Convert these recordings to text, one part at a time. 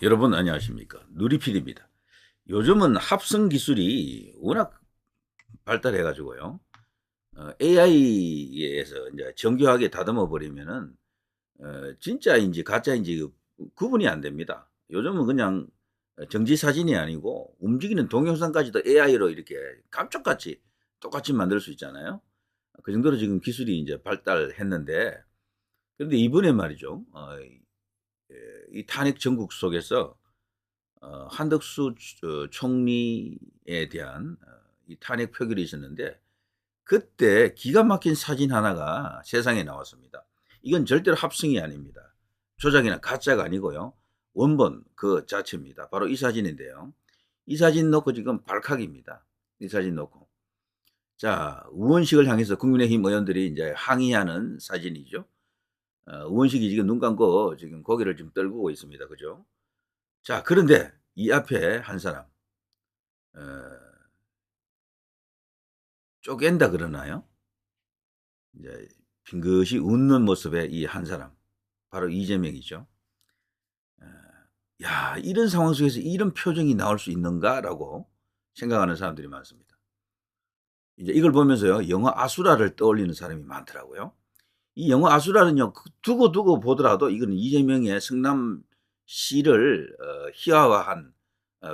여러분 안녕하십니까? 누리필입니다. 요즘은 합성 기술이 워낙 발달해 가지고요. AI에서 이제 정교하게 다듬어 버리면은 진짜인지 가짜인지 구분이 안 됩니다. 요즘은 그냥 정지 사진이 아니고 움직이는 동영상까지도 AI로 이렇게 감쪽같이 똑같이 만들 수 있잖아요. 그 정도로 지금 기술이 이제 발달했는데, 그런데 이번에 말이죠. 이 탄핵 정국 속에서 한덕수 총리에 대한 이 탄핵 표결이 있었는데, 그때 기가 막힌 사진 하나가 세상에 나왔습니다. 이건 절대로 합성이 아닙니다. 조작이나 가짜가 아니고요. 원본 그 자체입니다. 바로 이 사진인데요. 이 사진 놓고 지금 발칵입니다. 이 사진 놓고. 자, 우원식을 향해서 국민의힘 의원들이 이제 항의하는 사진이죠. 우원식이 지금 눈 감고 지금 고개를 좀 떨구고 있습니다. 그죠? 자, 그런데 이 앞에 한 사람, 어, 쪼갠다 그러나요? 이제 빙긋이 웃는 모습의 이 한 사람, 바로 이재명이죠. 어, 야, 이런 상황 속에서 이런 표정이 나올 수 있는가라고 생각하는 사람들이 많습니다. 이제 이걸 보면서요, 영화 아수라를 떠올리는 사람이 많더라고요. 이 영화 아수라는요, 두고 보더라도 이거는 이재명의 성남시를 희화화한,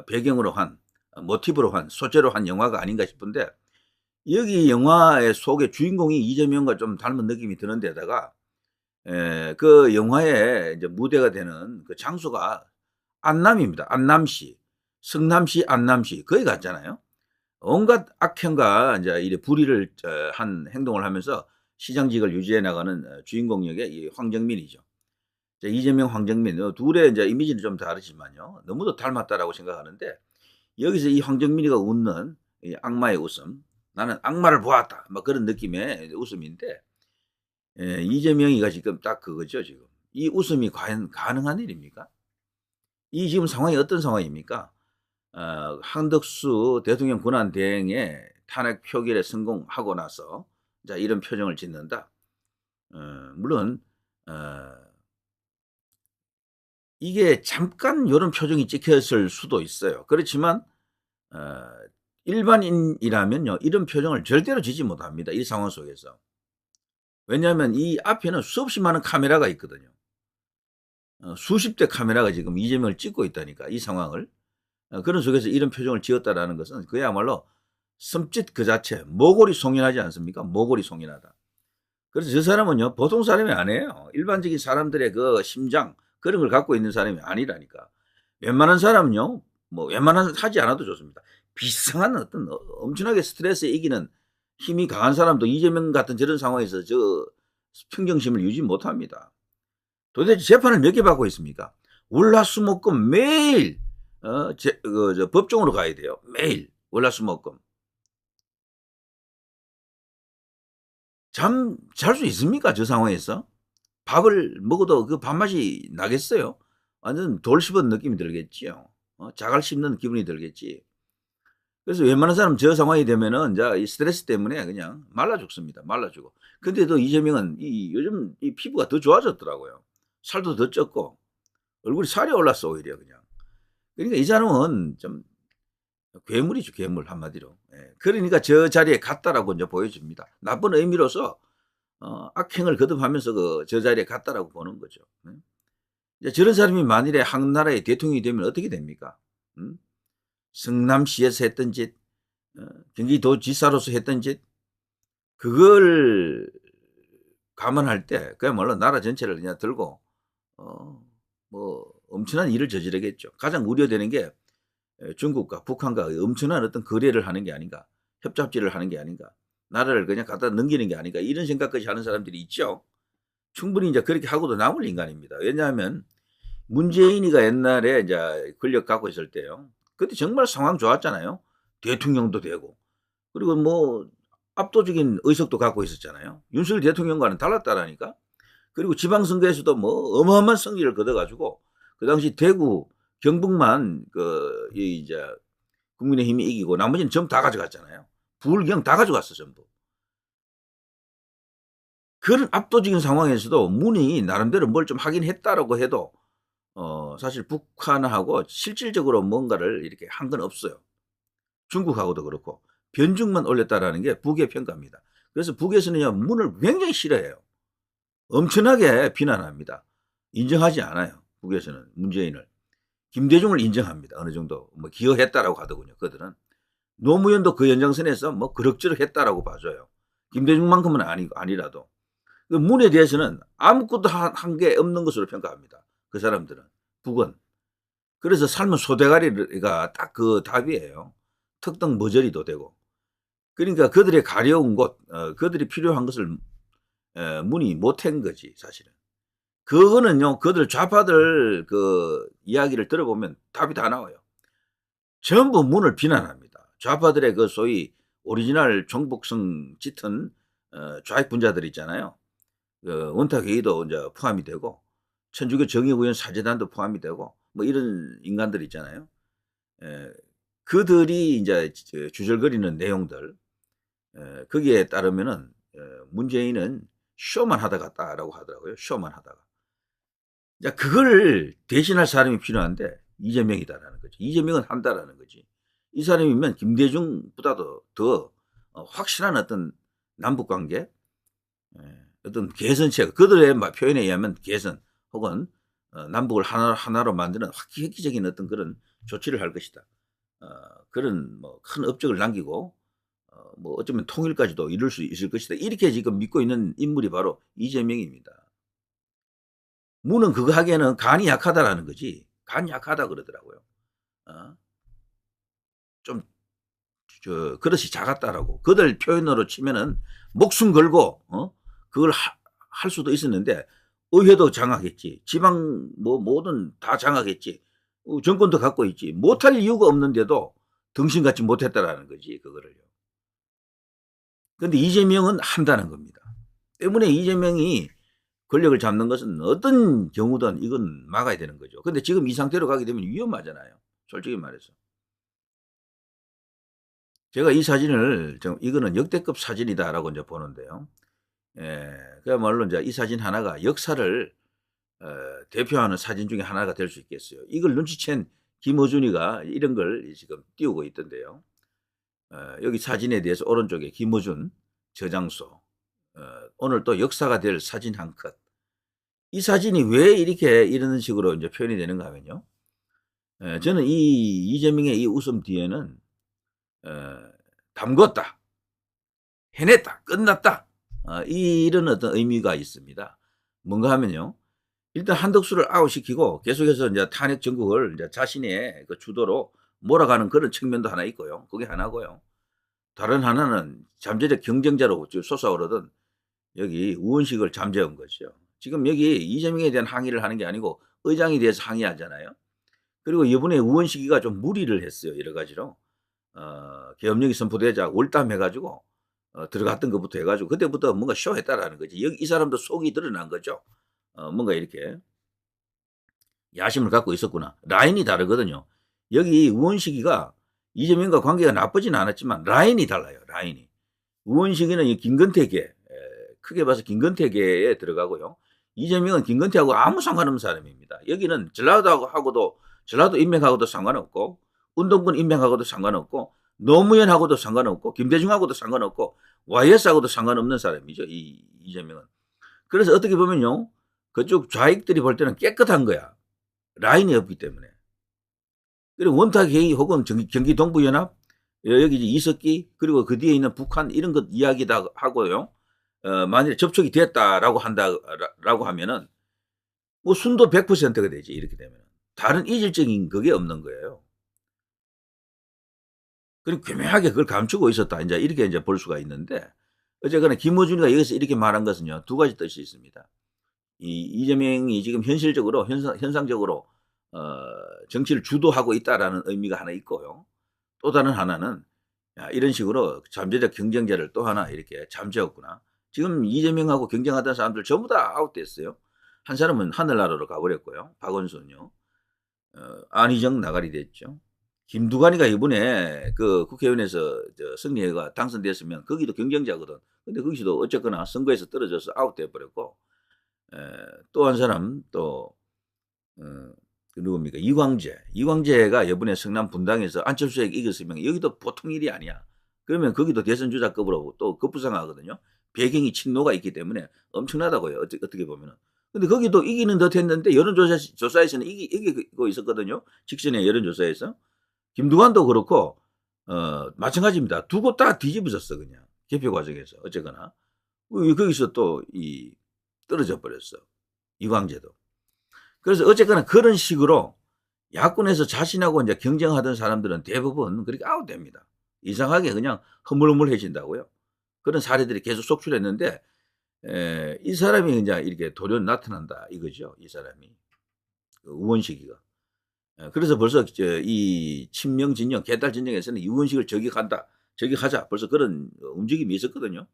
배경으로 한, 모티브로 한, 소재로 한 영화가 아닌가 싶은데, 여기 영화의 속의 주인공이 이재명과 좀 닮은 느낌이 드는 데다가, 그 영화의 이제 무대가 되는 그 장소가 안남입니다. 안남시. 성남시, 안남시. 거기 갔잖아요. 온갖 악행과 이제 이래 불의를 한 행동을 하면서 시장직을 유지해 나가는 주인공 역의 이 황정민이죠. 이재명, 황정민 둘의 이제 이미지는 좀 다르지만요. 너무도 닮았다라고 생각하는데, 여기서 이 황정민이가 웃는 이 악마의 웃음, 나는 악마를 보았다, 뭐 그런 느낌의 웃음인데, 이재명이가 지금 딱 그거죠, 지금. 이 웃음이 과연 가능한 일입니까? 이 지금 상황이 어떤 상황입니까? 한덕수 대통령 권한 대행의 탄핵 표결에 성공하고 나서 자, 이런 표정을 짓는다. 물론 이게 잠깐 이런 표정이 찍혔을 수도 있어요. 그렇지만 어, 일반인이라면요, 이런 표정을 절대로 지지 못합니다. 이 상황 속에서. 왜냐하면 이 앞에는 수없이 많은 카메라가 있거든요. 수십 대 카메라가 지금 이재명을 찍고 있다니까, 이 상황을. 그런 속에서 이런 표정을 지었다라는 것은 그야말로 섬짓 그 자체, 모골이 송연하지 않습니까? 모골이 송연하다. 그래서 저 사람은요, 보통 사람이 아니에요. 일반적인 사람들의 그 심장, 그런 걸 갖고 있는 사람이 아니라니까. 웬만한 사람은요, 뭐, 웬만한 하지 않아도 좋습니다. 비상한 어떤 엄청나게 스트레스에 이기는 힘이 강한 사람도 이재명 같은 저런 상황에서 저 평정심을 유지 못합니다. 도대체 재판을 몇 개 받고 있습니까? 월화수목금 매일 법정으로 가야 돼요. 매일 월화수목금. 잠 잘 수 있습니까? 저 상황에서? 밥을 먹어도 그 밥맛이 나겠어요? 완전 돌 씹은 느낌이 들겠지요. 자갈 씹는 기분이 들겠지. 그래서 웬만한 사람 저 상황이 되면은 이제 이 스트레스 때문에 그냥 말라 죽습니다. 말라 죽어. 근데도 이재명은 요즘 이 피부가 더 좋아졌더라고요. 살도 더 쪘고 얼굴이 살이 올랐어 오히려 그냥. 그러니까 이 사람은 좀 괴물이죠, 괴물 한마디로. 예. 그러니까 저 자리에 갔다라고 이제 보여집니다. 나쁜 의미로서 악행을 거듭하면서 저 자리에 갔다라고 보는 거죠. 이제 저런 사람이 만일에 한 나라의 대통령이 되면 어떻게 됩니까? 음? 성남시에서 했던 짓, 어, 경기도지사로서 했던 짓, 그걸 감안할 때 그야말로 나라 전체를 그냥 들고 뭐 엄청난 일을 저지르겠죠. 가장 우려되는 게 중국과 북한과 엄청난 어떤 거래를 하는 게 아닌가, 협잡지를 하는 게 아닌가, 나라를 그냥 갖다 넘기는 게 아닌가, 이런 생각까지 하는 사람들이 있죠. 충분히 이제 그렇게 하고도 남을 인간입니다. 왜냐하면 문재인이가 옛날에 이제 권력 갖고 있을 때요, 그때 정말 상황 좋았잖아요. 대통령도 되고, 그리고 뭐 압도적인 의석도 갖고 있었잖아요. 윤석열 대통령과는 달랐다라니까. 그리고 지방선거에서도 뭐 어마어마한 승리를 거둬가지고 그 당시 대구, 경북만 이제 국민의힘이 이기고 나머지는 전부 다 가져갔잖아요. 불경 다 가져갔어 전부. 그런 압도적인 상황에서도 문이 나름대로 뭘 좀 하긴 했다라고 해도 사실 북한하고 실질적으로 뭔가를 이렇게 한 건 없어요. 중국하고도 그렇고 변죽만 올렸다라는 게 북의 평가입니다. 그래서 북에서는요 문을 굉장히 싫어해요. 엄청나게 비난합니다. 인정하지 않아요. 북에서는 문재인을. 김대중을 인정합니다. 어느 정도 뭐 기여했다라고 하더군요. 그들은 노무현도 그 연장선에서 뭐 그럭저럭 했다라고 봐줘요. 김대중만큼은 아니라도 그 문에 대해서는 아무것도 한 게 없는 것으로 평가합니다. 그 사람들은 북은. 그래서 삶은 소대가리가 딱 그 답이에요. 특등 머저리도 되고. 그러니까 그들의 가려운 곳, 그들이 필요한 것을 문이 못한 거지 사실은. 그거는요 그들 좌파들 그 이야기를 들어보면 답이 다 나와요. 전부 문을 비난합니다. 좌파들의 그 소위 오리지널 종북성 짙은 좌익 분자들 있잖아요. 그 원탁회의도 이제 포함이 되고 천주교 정의구현 사재단도 포함이 되고 뭐 이런 인간들 있잖아요. 그들이 이제 주절거리는 내용들 거기에 따르면은 문재인은 쇼만 하다 갔다라고 하더라고요. 쇼만 하다가. 자, 그걸 대신할 사람이 필요한데 이재명이다라는 거지. 이재명은 한다라는 거지. 이 사람이면 김대중보다도 더 확실한 어떤 남북관계, 어떤 개선책, 그들의 표현에 의하면 개선 혹은 남북을 하나로 만드는 획기적인 어떤 그런 조치를 할 것이다. 그런 뭐 큰 업적을 남기고 뭐 어쩌면 통일까지도 이룰 수 있을 것이다. 이렇게 지금 믿고 있는 인물이 바로 이재명입니다. 무는 그거 하기에는 간이 약하다라는 거지. 간이 약하다 그러더라고요. 좀 그릇이 작았다라고. 그들 표현으로 치면은 목숨 걸고 그걸 할 수도 있었는데 의회도 장악했지. 지방 뭐 뭐든 다 장악했지. 정권도 갖고 있지. 못할 이유가 없는데도 등신같이 못했다라는 거지 그거를요. 그런데 이재명은 한다는 겁니다. 때문에 이재명이 권력을 잡는 것은 어떤 경우든 이건 막아야 되는 거죠. 근데 지금 이 상태로 가게 되면 위험하잖아요. 솔직히 말해서. 제가 이 사진을 이거는 역대급 사진이다라고 이제 보는데요. 그야말로 이제 이 사진 하나가 역사를 대표하는 사진 중에 하나가 될 수 있겠어요. 이걸 눈치챈 김어준이가 이런 걸 지금 띄우고 있던데요. 여기 사진에 대해서 오른쪽에 김어준 저장소. 오늘 또 역사가 될 사진 한 컷. 이 사진이 왜 이렇게 이런 식으로 이제 표현이 되는가 하면요. 저는 이 이재명의 이 웃음 뒤에는 담궜다, 해냈다, 끝났다. 이런 어떤 의미가 있습니다. 뭔가 하면요. 일단 한덕수를 아웃시키고 계속해서 이제 탄핵 정국을 이제 자신의 그 주도로 몰아가는 그런 측면도 하나 있고요. 그게 하나고요. 다른 하나는 잠재적 경쟁자로 솟아오르던 여기 우원식을 잠재운 거죠. 지금 여기 이재명에 대한 항의를 하는 게 아니고 의장에 대해서 항의하잖아요. 그리고 이번에 우원식이가 좀 무리를 했어요. 여러 가지로. 계엄령이 선포되자 올담해가지고 들어갔던 것부터 해가지고 그때부터 뭔가 쇼했다라는 거지. 여기 이 사람도 속이 드러난 거죠. 뭔가 이렇게 야심을 갖고 있었구나. 라인이 다르거든요. 여기 우원식이가 이재명과 관계가 나쁘진 않았지만 라인이 달라요. 라인이. 우원식이는 김건태계, 크게 봐서 김건태계에 들어가고요. 이재명은 김건태하고 아무 상관없는 사람입니다. 여기는 전라도 인맥하고도 상관없고 운동권 인맥하고도 상관없고 노무현하고도 상관없고 김대중하고도 상관없고 YS하고도 상관없는 사람이죠. 이재명은. 그래서 어떻게 보면요. 그쪽 좌익들이 볼 때는 깨끗한 거야. 라인이 없기 때문에. 그리고 원탁회의 혹은 경기동부연합 여기 이석기 그리고 그 뒤에 있는 북한 이런 것 이야기다 하고요. 만일에 접촉이 됐다라고 한다라고 하면은 뭐 순도 100%가 되지 이렇게 되면 다른 이질적인 그게 없는 거예요. 그리고 교묘하게 그걸 감추고 있었다 이제 이렇게 이제 볼 수가 있는데 어쨌거나 김어준이가 여기서 이렇게 말한 것은요 두 가지 뜻이 있습니다. 이재명이 지금 현실적으로 현상적으로 정치를 주도하고 있다라는 의미가 하나 있고요. 또 다른 하나는 이런 식으로 잠재적 경쟁자를 또 하나 이렇게 잠재웠구나. 지금 이재명하고 경쟁하던 사람들 전부 다 아웃됐어요. 한 사람은 하늘나라로 가버렸고요. 박원순요. 안희정 나가리 됐죠. 김두관이가 이번에 그 국회의원에서 승리가 당선됐으면 거기도 경쟁자거든. 근데 거기서도 어쨌거나 선거에서 떨어져서 아웃돼 버렸고 또 한 사람 또 누굽니까? 이광재가 이번에 성남 분당에서 안철수에게 이겼으면 여기도 보통 일이 아니야. 그러면 거기도 대선 주자급으로 또 급부상하거든요. 배경이 친노가 있기 때문에 엄청나다고요. 어떻게 보면은. 근데 거기도 이기는 듯 했는데 여론조사에서는 이기고 있었거든요. 직전에 여론조사에서. 김두관도 그렇고, 마찬가지입니다. 두고 다 뒤집어졌어, 그냥. 개표 과정에서. 어쨌거나. 거기서 또, 떨어져 버렸어. 이광재도. 그래서 어쨌거나 그런 식으로 야권에서 자신하고 이제 경쟁하던 사람들은 대부분 그렇게 아웃됩니다. 이상하게 그냥 허물허물해진다고요. 그런 사례들이 계속 속출했는데, 이 사람이 이제 이렇게 돌연 나타난다 이거죠. 이 사람이. 우원식이가. 그래서 벌써 이 친명 진영, 개딸 진영에서는 우원식을 저격하자. 벌써 그런 움직임이 있었거든요.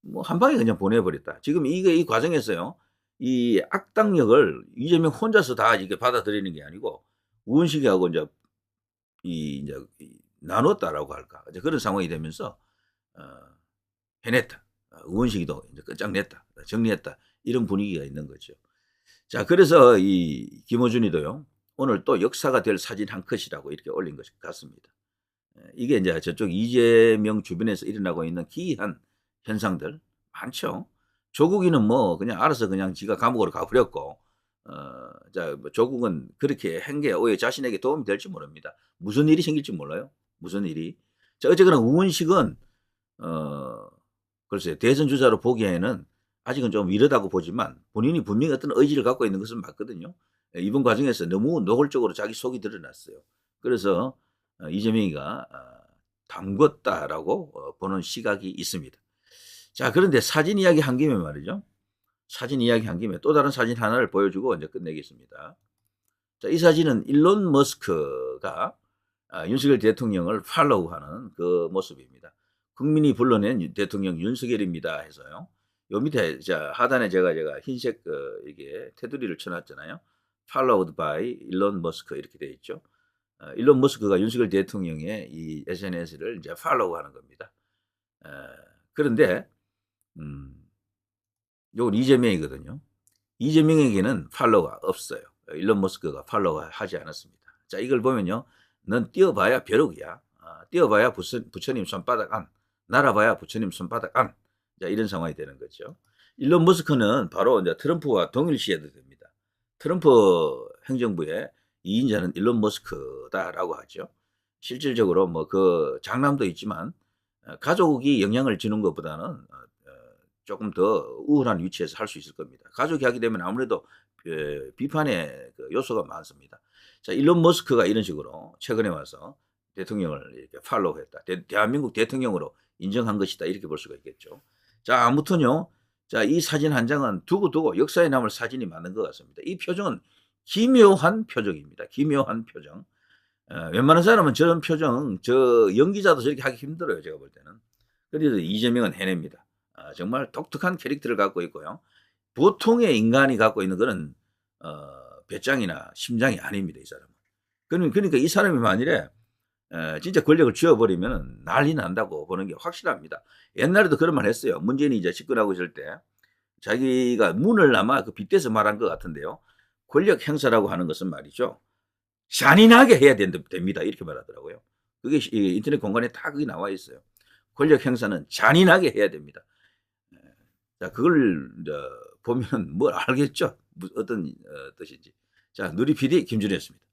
뭐 한 방에 그냥 보내버렸다. 지금 이 과정에서요. 이 악당력을 이재명 혼자서 다 이게 받아들이는 게 아니고 우원식이하고 이제 나눴다라고 할까. 이제 그런 상황이 되면서 해냈다. 우원식이도 이제 끝장냈다. 정리했다. 이런 분위기가 있는 거죠. 자, 그래서 이 김어준이도요. 오늘 또 역사가 될 사진 한 컷이라고 이렇게 올린 것 같습니다. 이게 이제 저쪽 이재명 주변에서 일어나고 있는 기이한 현상들 많죠. 조국이는 뭐 그냥 알아서 그냥 지가 감옥으로 가버렸고, 뭐 조국은 그렇게 한 게 오히려 자신에게 도움이 될지 모릅니다. 무슨 일이 생길지 몰라요. 무슨 일이. 자, 어쨌거나 우원식은, 글쎄요. 대선 주자로 보기에는 아직은 좀 이르다고 보지만 본인이 분명히 어떤 의지를 갖고 있는 것은 맞거든요. 이번 과정에서 너무 노골적으로 자기 속이 드러났어요. 그래서 이재명이가 담궜다라고 보는 시각이 있습니다. 자, 그런데 사진 이야기 한 김에 말이죠. 사진 이야기 한 김에 또 다른 사진 하나를 보여주고 이제 끝내겠습니다. 자, 이 사진은 일론 머스크가 윤석열 대통령을 팔로우하는 그 모습입니다. 국민이 불러낸 대통령 윤석열입니다 해서요. 요 밑에 하단에 제가 흰색 이게 테두리를 쳐놨잖아요. Followed by 일론 머스크 이렇게 되어 있죠. 일론 머스크가 윤석열 대통령의 이 SNS를 이제 팔로우하는 겁니다. 그런데 요건 이재명이거든요. 이재명에게는 팔로우가 없어요. 일론 머스크가 팔로우하지 않았습니다. 자, 이걸 보면요. 넌 뛰어봐야 벼룩이야. 뛰어봐야 부처님 손바닥 안. 날아봐야 부처님 손바닥 안. 자, 이런 상황이 되는 거죠. 일론 머스크는 바로 이제 트럼프와 동일시해도 됩니다. 트럼프 행정부의 2인자는 일론 머스크다라고 하죠. 실질적으로 뭐 그 장남도 있지만 가족이 영향을 주는 것보다는 조금 더 우월한 위치에서 할 수 있을 겁니다. 가족이 하게 되면 아무래도 비판의 그 요소가 많습니다. 자, 일론 머스크가 이런 식으로 최근에 와서 대통령을 이렇게 팔로우했다. 대한민국 대통령으로 인정한 것이다. 이렇게 볼 수가 있겠죠. 자, 아무튼요. 자, 이 사진 한 장은 두고두고 역사에 남을 사진이 많은 것 같습니다. 이 표정은 기묘한 표정입니다. 기묘한 표정. 웬만한 사람은 저런 표정, 연기자도 저렇게 하기 힘들어요. 제가 볼 때는. 그래도 이재명은 해냅니다. 정말 독특한 캐릭터를 갖고 있고요. 보통의 인간이 갖고 있는 그런 배짱이나 심장이 아닙니다. 이 사람은. 그러니까 이 사람이 만일에 진짜 권력을 쥐어버리면 난리 난다고 보는 게 확실합니다. 옛날에도 그런 말 했어요. 문재인이 이제 집권하고 있을 때 자기가 문을 아마 그 빗대서 말한 것 같은데요. 권력 행사라고 하는 것은 말이죠. 잔인하게 해야 됩니다. 이렇게 말하더라고요. 그게 인터넷 공간에 다 그게 나와 있어요. 권력 행사는 잔인하게 해야 됩니다. 자, 그걸 보면 뭘 알겠죠? 어떤 뜻인지. 자, 누리 PD 김준이었습니다.